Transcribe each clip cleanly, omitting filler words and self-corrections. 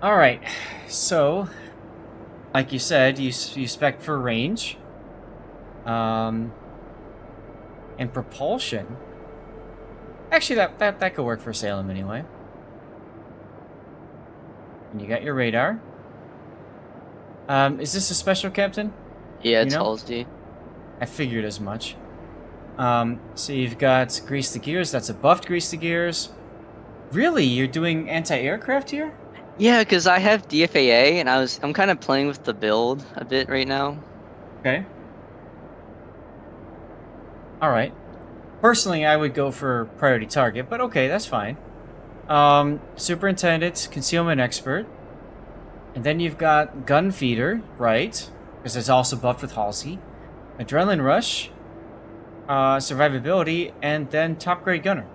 All right. So, like you said, you spec for range, um, and propulsion. Actually, that could work for Salem anyway. And you got your radar. Is this a special, Captain? Yeah, You it's know? Halsey. I figured as much. So you've got Grease the Gears. That's a buffed Grease the Gears. Really? You're doing anti-aircraft here? Yeah, because I have DFAA and I'm kind of playing with the build a bit right now. Okay. All right. Personally, I would go for priority target, but okay, that's fine. Superintendent, concealment expert. And then you've got gun feeder, right? Because it's also buffed with Halsey. Adrenaline rush, survivability, and then top grade gunner.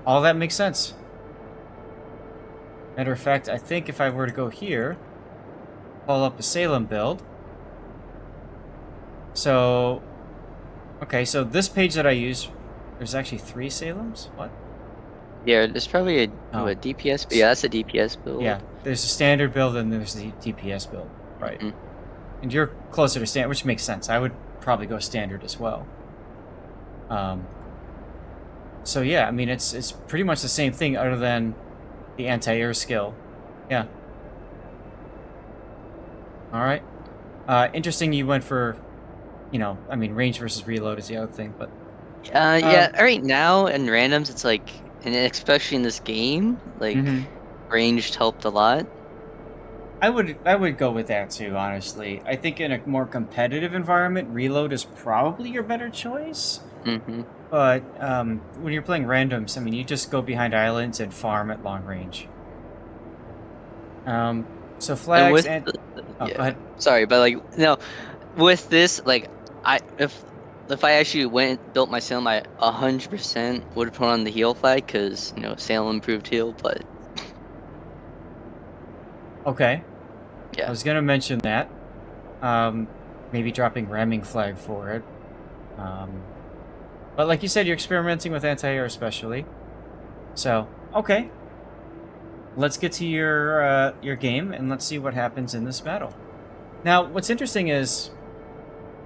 All that makes sense. Matter of fact, I think if I were to go here, pull up a Salem build. So, okay, so this page that I use, there's actually 3 Salems? What? Yeah, there's probably a Oh. what, DPS. Yeah, that's a DPS build. Yeah, there's a standard build and there's the DPS build, right? Mhm. And you're closer to standard, which makes sense. I would probably go standard as well. So yeah, I mean it's pretty much the same thing other than the anti-air skill. Yeah. All right. Interesting. You went for, I mean, range versus reload is the other thing, but Yeah. Right now in randoms, it's like, and especially in this game, like mhm. ranged helped a lot. I would go with that too. Honestly, I think in a more competitive environment, reload is probably your better choice. Hmm. But when you're playing randoms, I mean, you just go behind islands and farm at long range. So And flags with and oh, go yeah, ahead. sorry, but like no, with this, like I if I actually went built my Salem, I 100% would have put on the heal flag because Salem improved heal, but Okay, I yeah. was gonna mention that. Um, maybe dropping ramming flag for it. Um, but like you said, you're experimenting with anti-air especially. So okay, let's get to your game and let's see what happens in this battle. Now, what's interesting is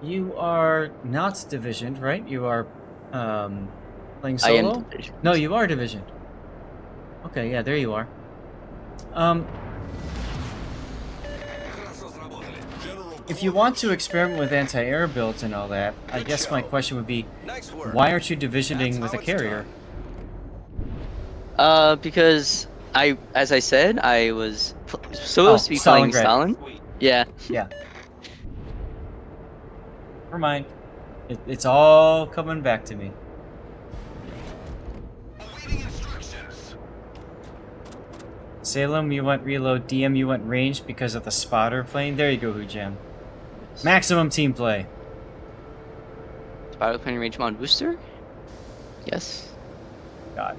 you are not divisioned, right? You are playing I am solo. No, divisions. you are divisioned. Okay, yeah, there you are. Um, if you want to experiment with anti-air builds and all that, I guess my question would be, why aren't you divisioning with a carrier? Because as I said, I was Oh, supposed to be playing Stalingrad. Stalin. Yeah. Yeah, never mind. It's all coming back to me. Salem, you went reload. DM, you went range because of the spotter plane. There you go, Hujam. Maximum team play. Spiral Plane Range Mod Booster? Yes. God.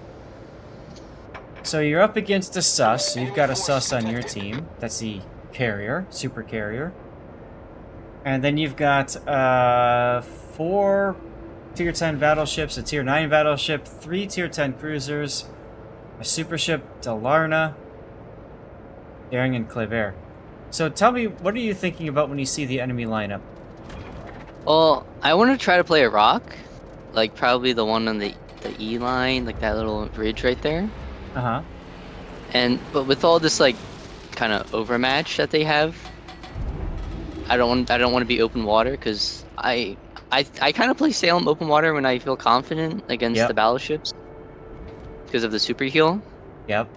So you're up against a sus. So you've got a sus on your team. That's the carrier, super carrier. And then you've got 4 tier 10 battleships, a tier 9 battleship, 3 tier 10 cruisers, a super ship, Delarna, Daring, and Kleber. So tell me, what are you thinking about when you see the enemy lineup? Well, I want to try to play a rock, like probably the one on the E line, like that little ridge right there. Uh-huh. But with all this like kind of overmatch that they have, I don't want to be open water because I kind of play Salem open water when I feel confident against the Yep. battleships because of the super heal. Yep.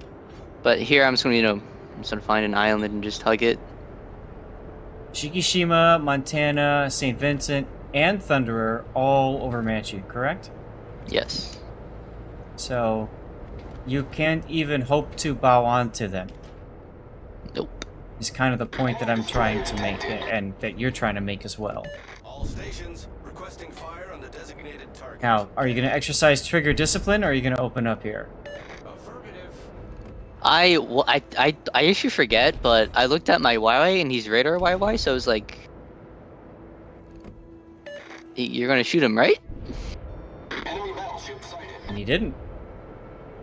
But here I'm just gonna I'm just gonna find an island and just hug it. Shikishima, Montana, St. Vincent, and Thunderer all overmatch you, correct? Yes. So you can't even hope to bow onto them. Nope. Is kind of the point that I'm trying to make, and that you're trying to make as well. All stations requesting fire on the designated target. Now, are you going to exercise trigger discipline, or are you going to open up here? Affirmative. I actually forget, but I looked at my YY and he's radar YY, so I was like, "You're gonna shoot him, right?" Enemy battleship sighted. And he didn't.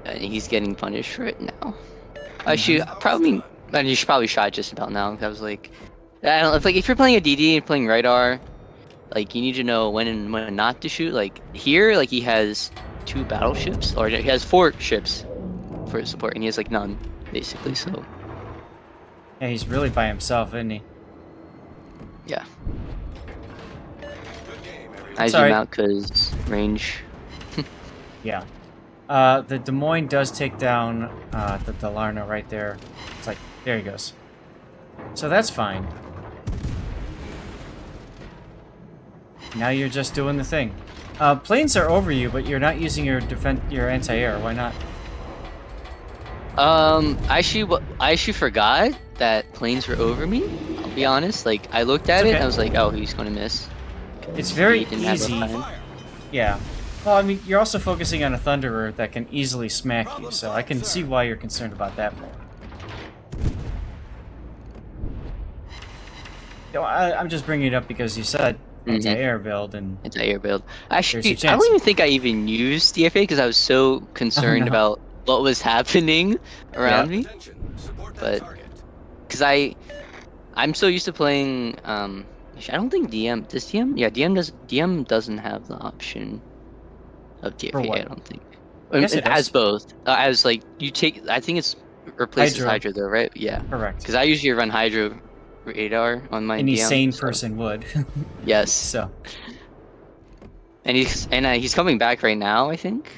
And he's getting punished right now. I shoot probably And you should probably shot just about now. 'Cause I was like, I don't know, if you're playing a DD and playing radar, like you need to know when and when not to shoot. Like here, like he has 2 battleships, or he has 4 ships for his support, and he has like none, basically. So Yeah, he's really by himself, isn't he? yeah, Good game, everyone. I zoom alright. out because range. Yeah. The Des Moines does take down the Delarna right there. It's like, there he goes. So that's fine. Now you're just doing the thing. Planes are over you, but you're not using your your anti-air. Why not? I actually forgot that planes were over me. I'll be honest. Like I looked at It's it, okay. and I was like, oh, he's gonna miss. It's very He didn't have easy. enough time. Fire. Yeah. Well, I mean, you're also focusing on a Thunderer that can easily smack you, so I can see why you're concerned about that more. You know, I'm just bringing it up because you said anti-air build, and Anti-air build. There's Actually, your I chance. don't even think I even used DFA because I was so concerned no. about what was happening around me. Attention. Support that But- target. Because I'm so used to playing. I don't think DM does DM. Yeah, DM doesn't have the option of DFA. what? I don't think. Yes, it as does. both. As like you take. I think it's replaces Hydro. Hydro though, right? Yeah. Correct. Because I usually run Hydro radar on my Any DM. sane so- person would. Yes. So, And he's coming back right now, I think.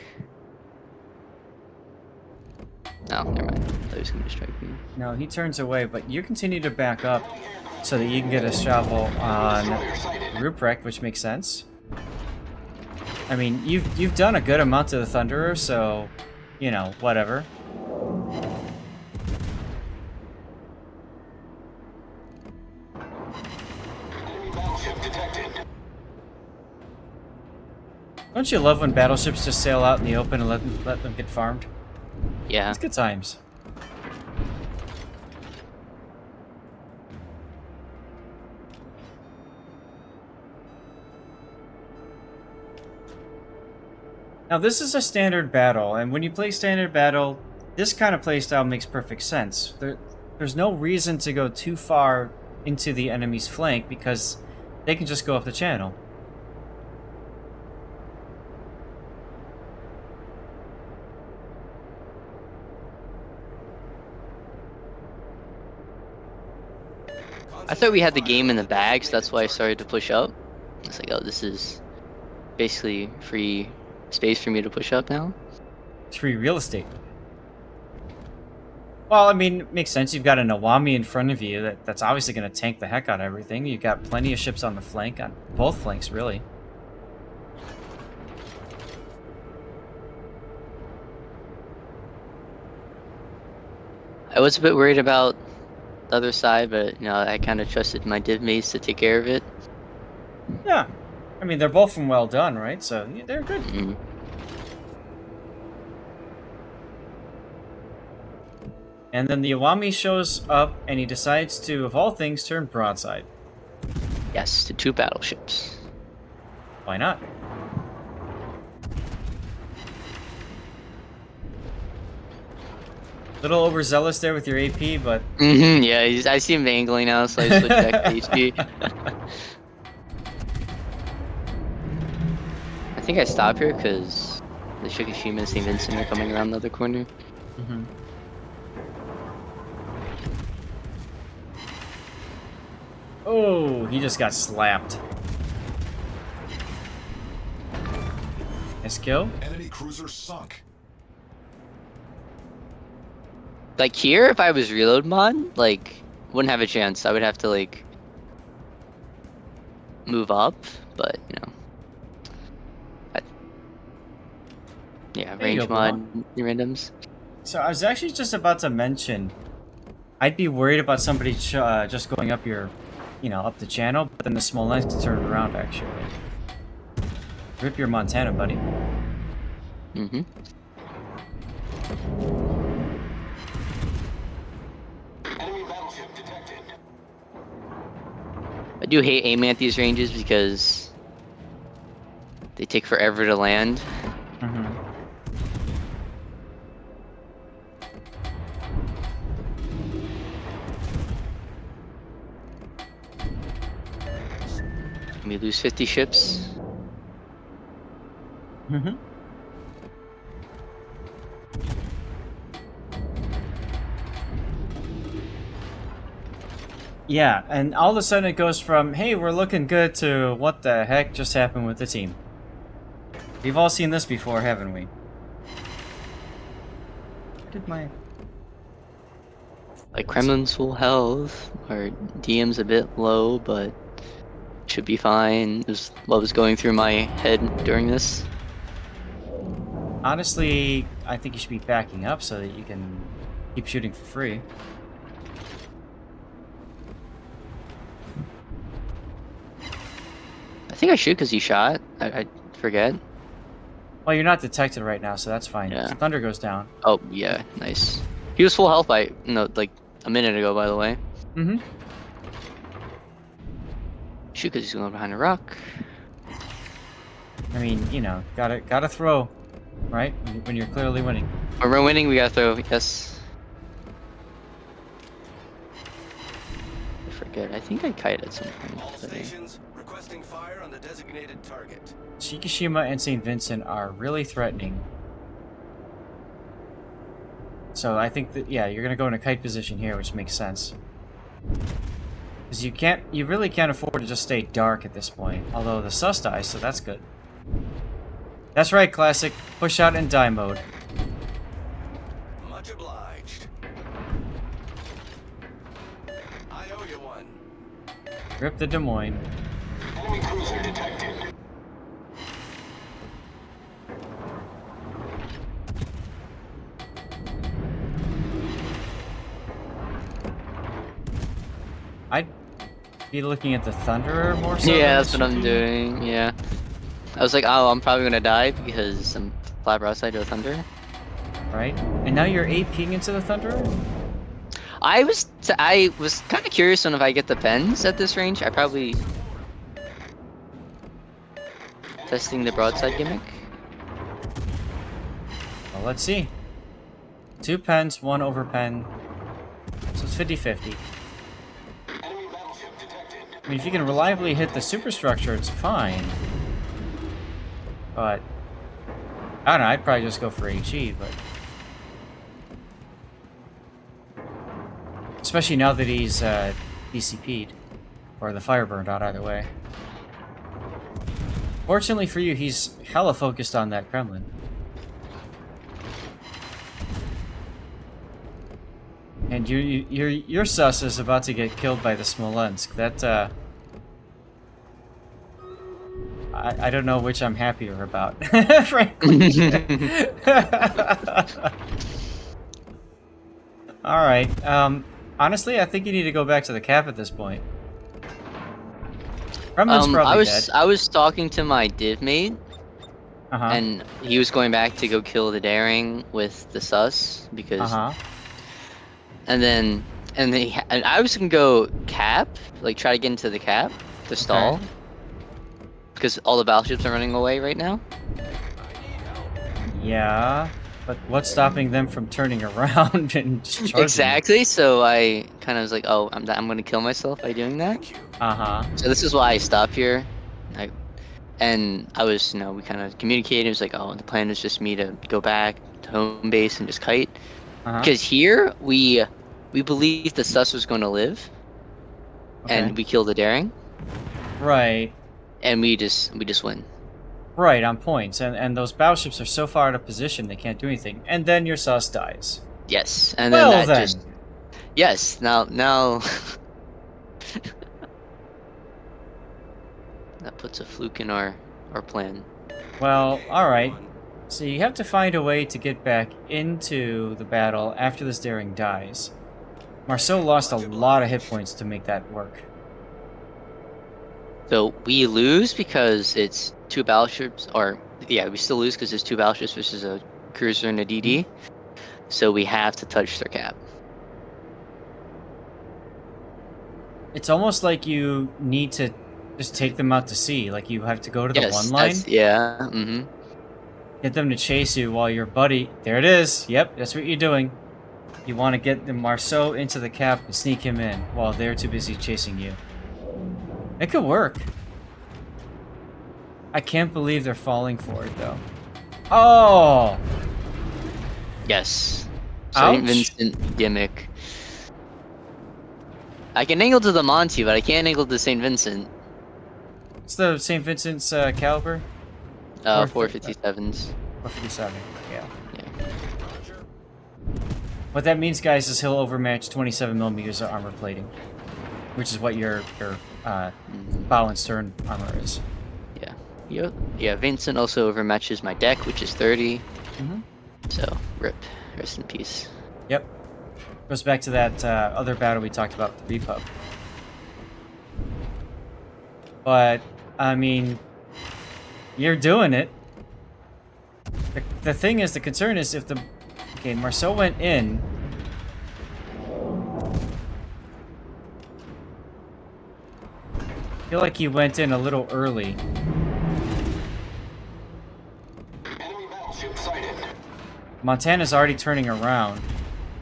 No, never mind. I thought he was gonna strike me. no, he turns away, but you continue to back up so that you can get a shovel on Ruprecht, which makes sense. I mean, you've done a good amount to the Thunderer, so, you know, whatever. Don't you love when battleships just sail out in the open and let them get farmed? Yeah. It's good times. Now this is a standard battle, and when you play standard battle, this kind of playstyle makes perfect sense. There's no reason to go too far into the enemy's flank because they can just go up the channel. I thought we had the game in the bag, so that's why I started to push up. It's like, oh, this is basically free space for me to push up now. It's free real estate. Well, I mean, it makes sense. You've got a Nawami in front of you that's obviously going to tank the heck out of everything. You've got plenty of ships on the flank, on both flanks, really. I was a bit worried about the other side, but you know, I kind of trusted my div mates to take care of it. Yeah. I mean, they're both from Well Done, right? So yeah, they're good. Mm. And then the Iwami shows up, and he decides to, of all things, turn broadside. Yes, to 2 battleships. Why not? Little overzealous there with your AP, but Yeah, I see him angling now, so I switch back to HP. I think I stop here because the Shikishima and St. Vincent are coming around the other corner. Mhm. Oh, he just got slapped. Nice kill. Enemy cruiser sunk. Like here, if I was reload mod, like wouldn't have a chance. I would have to like move up, but you know, yeah, There you range go, mod randoms. So I was actually just about to mention, I'd be worried about somebody just going up your, you know, up the channel, but then the small lines can turn it around actually. Rip your Montana, buddy. Mm-hmm. Enemy battleship detected. I do hate aiming at these ranges because they take forever to land. Mm-hmm. we lose 50 ships? Mm-hmm. Yeah, and all of a sudden it goes from, hey, we're looking good, to what the heck just happened with the team? We've all seen this before, haven't we? Did my... Like Kremlin's full health, our DM's a bit low, but should be fine. Is what was going through my head during this. Honestly, I think you should be backing up so that you can keep shooting for free. I think I should because he shot. I forget. Well, you're not detected right now, so that's fine. Yeah. Thunder goes down. Oh yeah, nice. He was full health by like a minute ago, by the way. Mm-hmm. Shoot, because he's going behind a rock. I mean, you know, gotta throw, right? When you're clearly winning. When we're winning, we gotta throw. Yes. I forget. I think I kite at some point. All but yeah. stations requesting fire on the designated target. Shikishima and St. Vincent are really threatening. So I think that, yeah, you're gonna go in a kite position here, which makes sense. Because you really can't afford to just stay dark at this point. Although the sus dies, so that's good. That's right, Classic. Push out in die mode. Much obliged. I owe you one. Rip the Des Moines. Enemy cruiser detected. I'd be looking at the Thunderer more so. Yeah, than that's the what I'm Shiki. doing. Yeah. I was like, oh, I'm probably gonna die because I'm flat broadside to a thunder. Right? And now you're APing into the Thunderer? I was kind of curious on if I get the pens at this range. I probably testing the broadside gimmick. Well, let's see. 2 pens, 1 over pen. So it's 50-50. I mean, if you can reliably hit the superstructure, it's fine. But I don't know, I'd probably just go for HE, but especially now that he's DCP'd. Or the fire burned out, either way. Fortunately for you, he's hella focused on that Kremlin. And your sus is about to get killed by the Smolensk. That, I don't know which I'm happier about, frankly. Alright, honestly, I think you need to go back to the cap at this point. Kremlin's probably dead. I was talking to my div mate, Uh-huh. and he was going back to go kill the daring with the sus because, Uh-huh. and I was gonna go cap, like try to get into the cap to stall, Okay. because all the battleships are running away right now. Yeah, but what's stopping them from turning around and just charging? Exactly. So I kind of was like, oh, I'm gonna kill myself by doing that. Thank you. Uh-huh. So this is why I stopped here. And I was, we kind of communicated. It was like, oh, the plan was just me to go back to home base and just kite. Uh-huh. Because here we believed the sus was going to live, Okay. and we killed the daring, Right. and we just win. Right, on points. And those battleships are so far out of position they can't do anything. And then your sus dies. Yes, and Well then that then. just yes. Now that puts a fluke in our plan. Well, alright. So you have to find a way to get back into the battle after this daring dies. Marceau lost a lot of hit points to make that work. So we lose because it's 2 battleships, or yeah, we still lose because it's 2 battleships versus a cruiser and a DD. So we have to touch their cap. It's almost like you need to just take them out to sea. Like you have to go to the one line, Yeah. Mm-hmm. get them to chase you while your buddy... There it is! Yep, that's what you're doing. You want to get the Marceau into the cap and sneak him in while they're too busy chasing you. It could work. I can't believe they're falling for it though. Oh! Yes. St. Ouch. Vincent gimmick. I can angle to the Monty, but I can't angle to St. Vincent. What's the St. Vincent's caliber? 457s. 457. Yeah. Yeah. Roger. What that means, guys, is he'll overmatch 27 millimeters of armor plating, which is what your bow and stern armor is. Yeah. Yep. Yeah, Vincent also overmatches my deck, which is 30. Mhm. So, rip. Rest in peace. Yep. Goes back to that other battle we talked about, the Repub. But, I mean, you're doing it. The thing is, the concern is if the... Okay, Marceau went in. I feel like he went in a little early. Enemy battleship sighted. Montana's already turning around.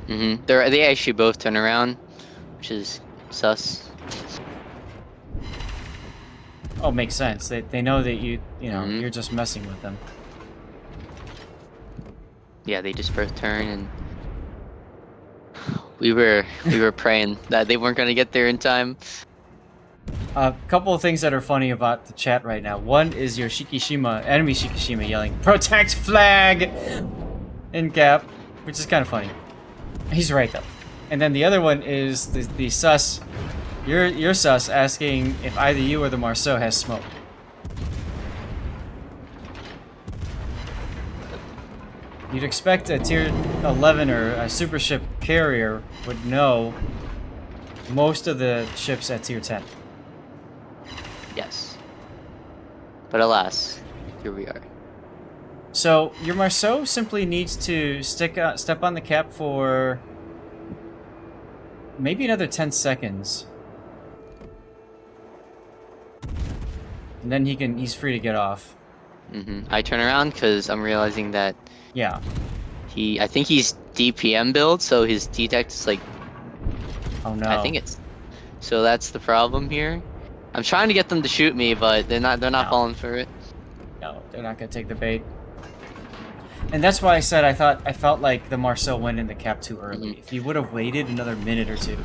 Mm-hmm. They actually both turn around, which is sus. Oh, makes sense. They know that you know, Mhm. you're just messing with them. Yeah, they just both turn, and we were praying that they weren't gonna get there in time. A couple of things that are funny about the chat right now. One is your Shikishima, enemy Shikishima yelling, "Protect flag!" in cap, which is kind of funny. He's right, though. And then the other one is the sus, your sus, asking if either you or the Marceau has smoke. You'd expect a tier 11 or a super ship carrier would know most of the ships at tier 10. Yes. But alas, here we are. So your Marceau simply needs to step on the cap for maybe another 10 seconds. And then he's free to get off. I turn around because I'm realizing that Yeah. I think he's DPM build, so his detect is like, Oh no. I think it's, so that's the problem here. I'm trying to get them to shoot me, but they're not No. falling for it. No, they're not gonna take the bait. And that's why I said I felt like the Marceau went in the cap too early. If he would have waited another minute or two.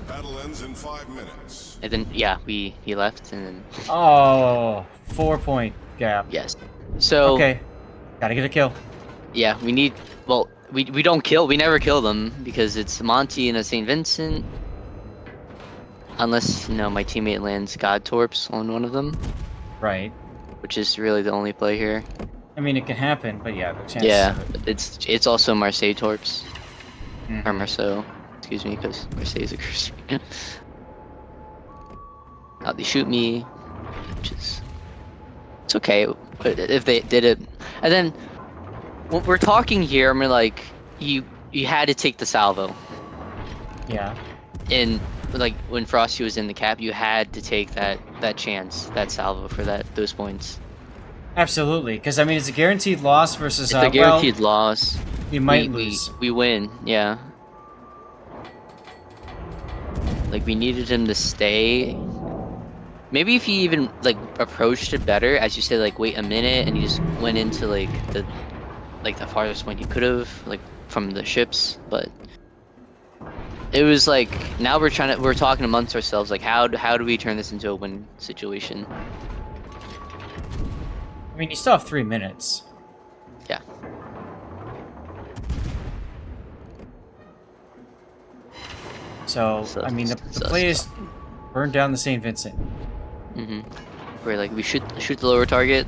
Battle ends in 5 minutes. And then yeah, he left, and then Oh, 4-point gap. yes. So Okay. Gotta get a kill. yeah, we need. Well, we don't kill. We never kill them because it's Monty and a St. Vincent. Unless, you know, my teammate lands God Torps on one of them, Right. which is really the only play here. I mean, it can happen, but yeah, the chances Yeah, of it. it's also Marseille Torps. Mhm. Or Marceau, excuse me, because Marseille is a curse. They shoot me, which is... It's okay, but if they did it... And then, when we're talking here, I'm like, you had to take the salvo. Yeah. And like when Frosty was in the cap, you had to take that chance, that salvo for those points. Absolutely, because I mean it's a guaranteed loss versus It's a guaranteed loss. you might lose. We win, yeah. Like we needed him to stay. Maybe if he even like approached it better, as you said, like wait a minute, and he just went into like the farthest point he could have, like from the ships, but. It was like now we're talking amongst ourselves like how do we turn this into a win situation? I mean, you still have 3 minutes. Yeah. So I mean, the play is burn down the St. Vincent. Where like we shoot the lower target,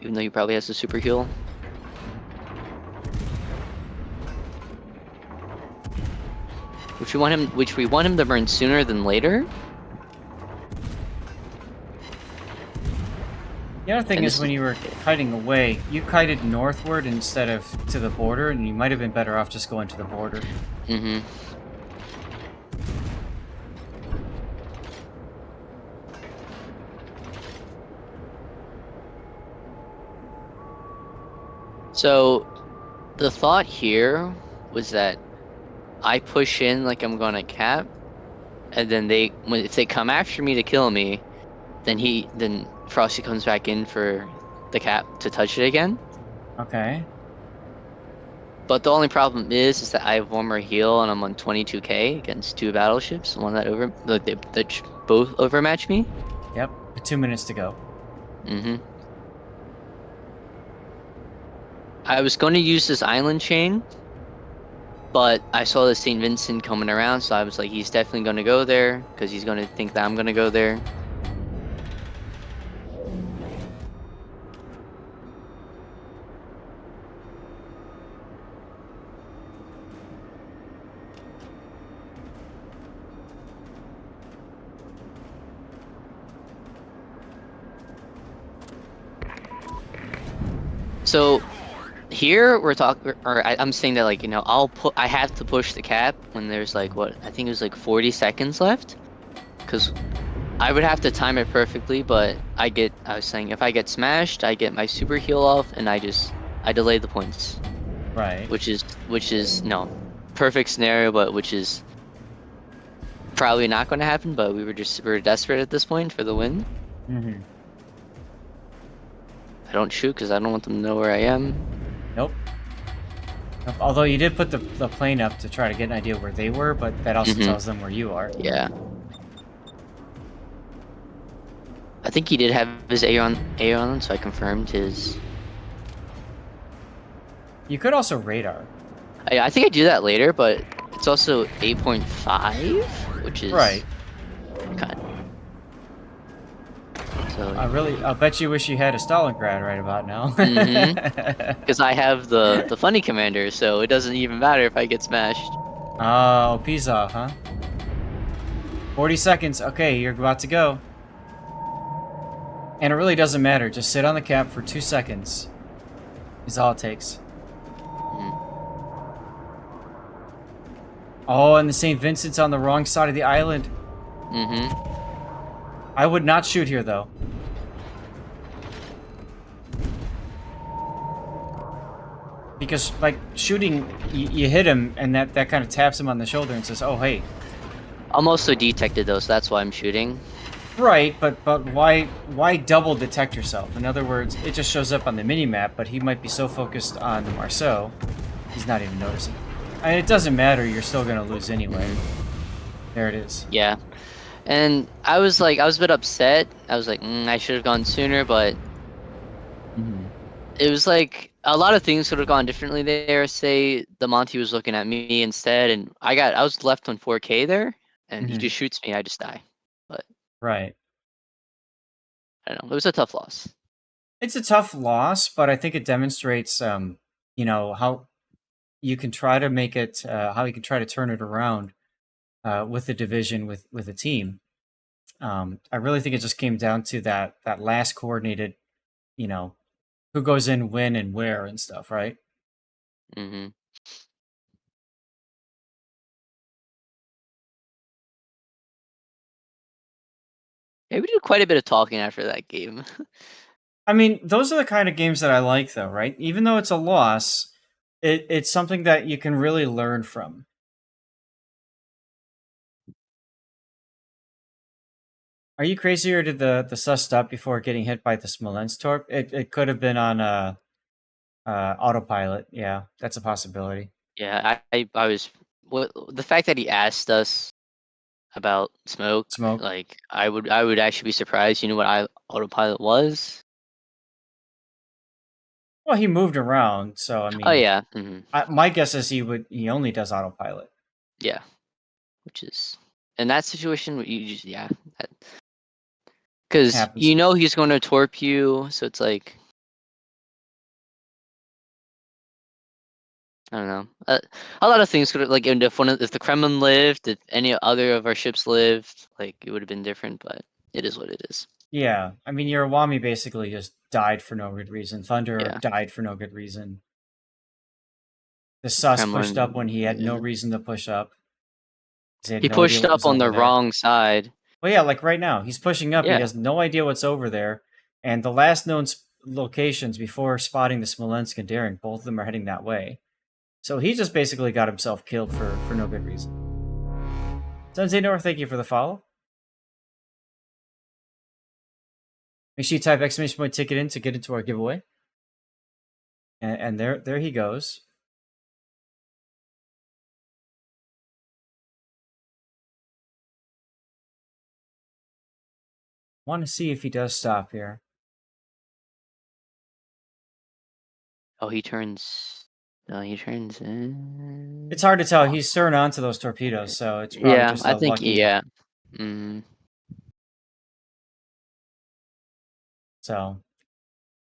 even though he probably has the super heal. Which we want him to burn sooner than later. The other thing And is this when you were kiting away, you kited northward instead of to the border, and you might have been better off just going to the border. So, the thought here was that I push in like I'm gonna cap, and then if they come after me to kill me, then Frosty comes back in for the cap to touch it again. Okay. But the only problem is that I have one more heal and I'm on 22k against 2 battleships. One that both overmatch me. Yep. 2 minutes to go. Mm-hmm. I was going to use this island chain, but I saw the St. Vincent coming around, so I was like, he's definitely going to go there because he's going to think that I'm going to go there. So here we're talking, or I'm saying that like, I have to push the cap when there's like what I think it was like 40 seconds left, because I would have to time it perfectly. But I was saying if I get smashed, I get my super heal off, and I delay the points, Right. which is no perfect scenario, but which is probably not going to happen. But we were desperate at this point for the win. Mm-hmm. I don't shoot because I don't want them to know where I am. Nope. Although you did put the plane up to try to get an idea where they were, but that also tells them where you are. Yeah. I think he did have his A on, so I confirmed his. You could also radar. I think I do that later, but it's also 8.5, which is Right. kind of. So I'll bet you wish you had a Stalingrad right about now. because I have the funny commander, so it doesn't even matter if I get smashed. Oh, peace off, huh? 40 seconds. Okay, you're about to go. And it really doesn't matter. Just sit on the cap for 2 seconds. Is all it takes. Oh, and the St. Vincent's on the wrong side of the island. I would not shoot here, though. Because, like, shooting, you hit him, and that kind of taps him on the shoulder and says, oh, hey. I'm also detected, though, so that's why I'm shooting. Right, but why double detect yourself? In other words, it just shows up on the mini-map, but he might be so focused on the Marceau, he's not even noticing. I mean, it doesn't matter, you're still going to lose anyway. There it is. Yeah. And I was a bit upset. I was like, I should have gone sooner, but it was like a lot of things could have gone differently there. Say the Monty was looking at me instead, and I was left on 4K there, and he just shoots me, I just die. But Right. I don't know. It was a tough loss. It's a tough loss, but I think it demonstrates, how you can try to make it, how you can try to turn it around with the division, with a team. I really think it just came down to that last coordinated, who goes in when and where and stuff, right? Mm-hmm. Yeah, we did quite a bit of talking after that game. I mean, those are the kind of games that I like, though, right? Even though it's a loss, it's something that you can really learn from. Are you crazy, or did the sus stop before getting hit by the Smolensk torp? It could have been on autopilot. Yeah, that's a possibility. Yeah, I was the fact that he asked us about smoke, Smoke. like I would actually be surprised. You know what autopilot was? Well, he moved around, so I Oh mean, yeah. my guess is he only does autopilot. Yeah, which is in that situation you just because Happens. he's going to torp you, so it's like I don't know. A lot of things could have, like if the Kremlin lived, if any other of our ships lived, like it would have been different. But it is what it is. Yeah, I mean, Iwami basically just died for no good reason. Thunder died for no good reason. The sus pushed up when he had no reason to push up. He pushed up on the wrong side. Well, yeah, like right now, he's pushing up. Yeah. He has no idea what's over there. And the last known locations before spotting the Smolensk and Daring, both of them are heading that way. So he just basically got himself killed for no good reason. Sensei Nor, thank you for the follow. Make sure you type exclamation point ticket in to get into our giveaway. And there he goes. Want to see if he does stop here. Oh, he turns. No, he turns in. It's hard to tell. He's turned on to those torpedoes, so it's probably Yeah, just I a think lucky. yeah. Mm. So,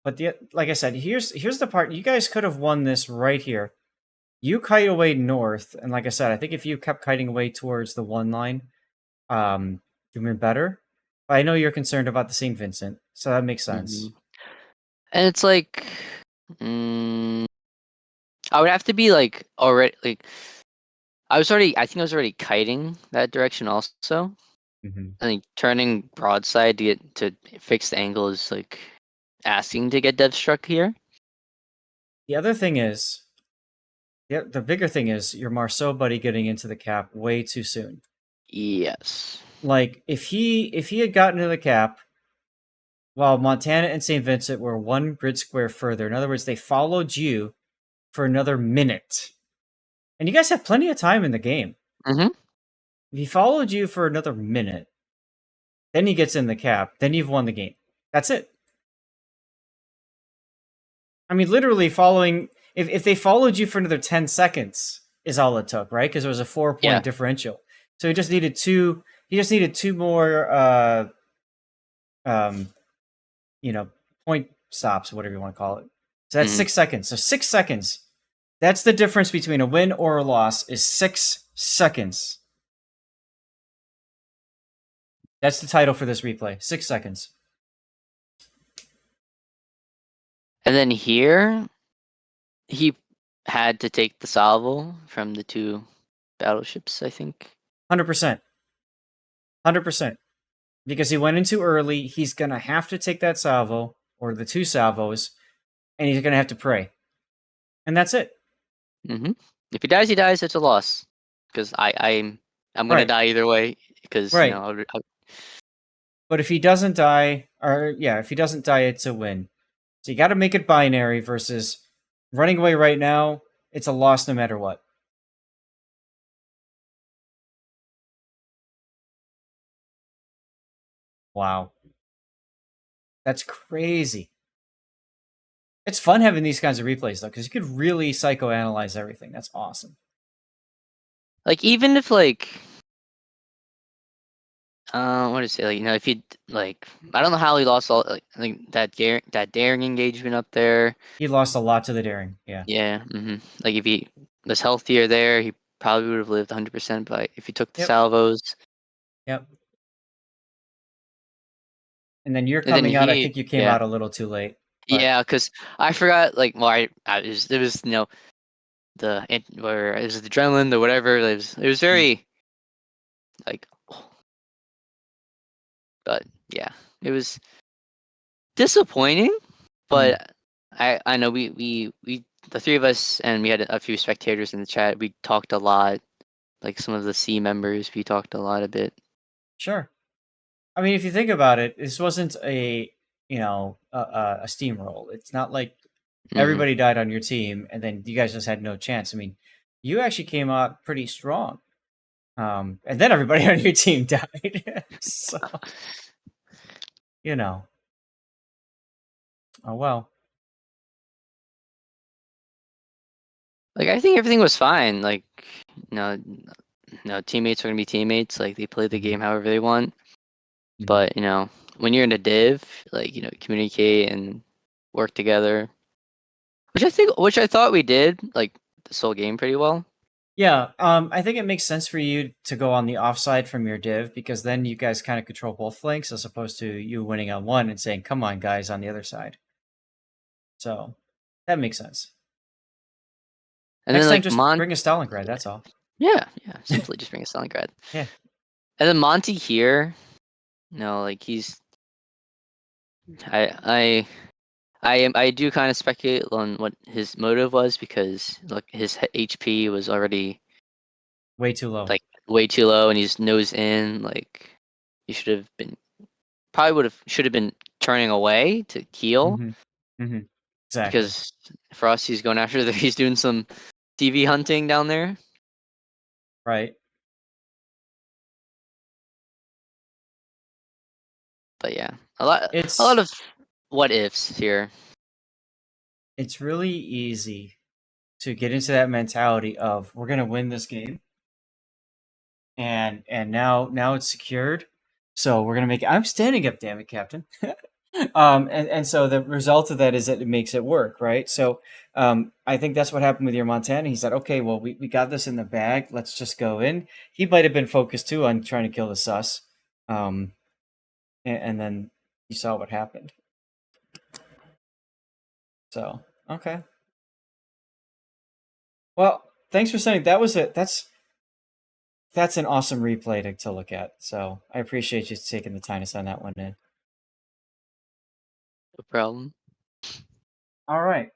but like I said, here's the part. You guys could have won this right here. You kite away north, and like I said, I think if you kept kiting away towards the 1 line, you'd been better. But I know you're concerned about the St. Vincent, so that makes sense. Mhm. And it's like, mm, I would have to be like already like. I think I was already kiting that direction also. Mm-hmm. I think turning broadside to fix the angle is like asking to get dev struck here. The other thing is, the bigger thing is your Marceau buddy getting into the cap way too soon. Yes. Like if he had gotten to the cap while Montana and St. Vincent were 1 grid square further, in other words, they followed you for another minute, and you guys have plenty of time in the game. Mm-hmm. If he followed you for another minute, then he gets in the cap, then you've won the game. That's it. I mean, literally following. If they followed you for another 10 seconds is all it took, right? Because it was a 4-point differential. So he just needed 2. He just needed 2 more. Point stops, whatever you want to call it. So that's 6 seconds. So 6 seconds. That's the difference between a win or a loss. Is 6 seconds. That's the title for this replay. 6 seconds. And then here, he had to take the salvo from the 2 battleships, I think. 100%. 100%. Because he went in too early, he's going to have to take that salvo, or the 2 salvos, and he's going to have to pray. And that's it. Mm-hmm. If he dies, it's a loss. Because I'm going to die either way. Because, right. But if he doesn't die, if he doesn't die, it's a win. So you got to make it binary versus running away right now, it's a loss no matter what. Wow. That's crazy. It's fun having these kinds of replays, though, because you could really psychoanalyze everything. That's awesome. Like, even if, like... what to say? Like, if you like, I don't know how he lost all that daring engagement up there. He lost a lot to the daring. Yeah. Yeah. Mm-hmm. Like if he was healthier there, he probably would have lived 100%. But if he took the salvos. Yep. And then you're coming out. I think you came out a little too late. But... Yeah, because I forgot. Like, well, it was where it was the adrenaline, the whatever. It was very like. But yeah, it was disappointing. But I know we the 3 of us, and we had a few spectators in the chat. We talked a lot, like some of the C members. We talked a lot a bit. Sure. I mean, if you think about it, this wasn't a steamroll. It's not like everybody died on your team and then you guys just had no chance. I mean, you actually came out pretty strong. And then everybody on your team died. So, oh well. Like, I think everything was fine. Like, teammates are gonna be teammates. Like, they play the game however they want. But when you're in a div, like communicate and work together, which I thought we did, like this whole game pretty well. Yeah, I think it makes sense for you to go on the offside from your div, because then you guys kind of control both flanks as opposed to you winning on one and saying, "Come on, guys," on the other side. So that makes sense. And next then, time, just bring a Stalingrad. That's all. Yeah, simply just bring a Stalingrad. Yeah. And then Monty here, like he's. I do kind of speculate on what his motive was, because like his HP was already way too low. Like way too low, and he's nose in. Like he should have been turning away to heal Exactly. because Frosty's going after the he's doing some TV hunting down there. Right. But yeah, a lot It's of what ifs here. it's really easy to get into that mentality of we're gonna win this game, and now it's secured, so we're gonna make it. I'm standing up, damn it, Captain. And so the result of that is that it makes it work, right? So I think that's what happened with your Montana. He said, okay, well, we got this in the bag. Let's just go in. He might have been focused too on trying to kill the sus. And then you saw what happened. So, okay. Well, thanks for sending. That's an awesome replay to look at. So I appreciate you taking the time to send that one in. No problem. All right.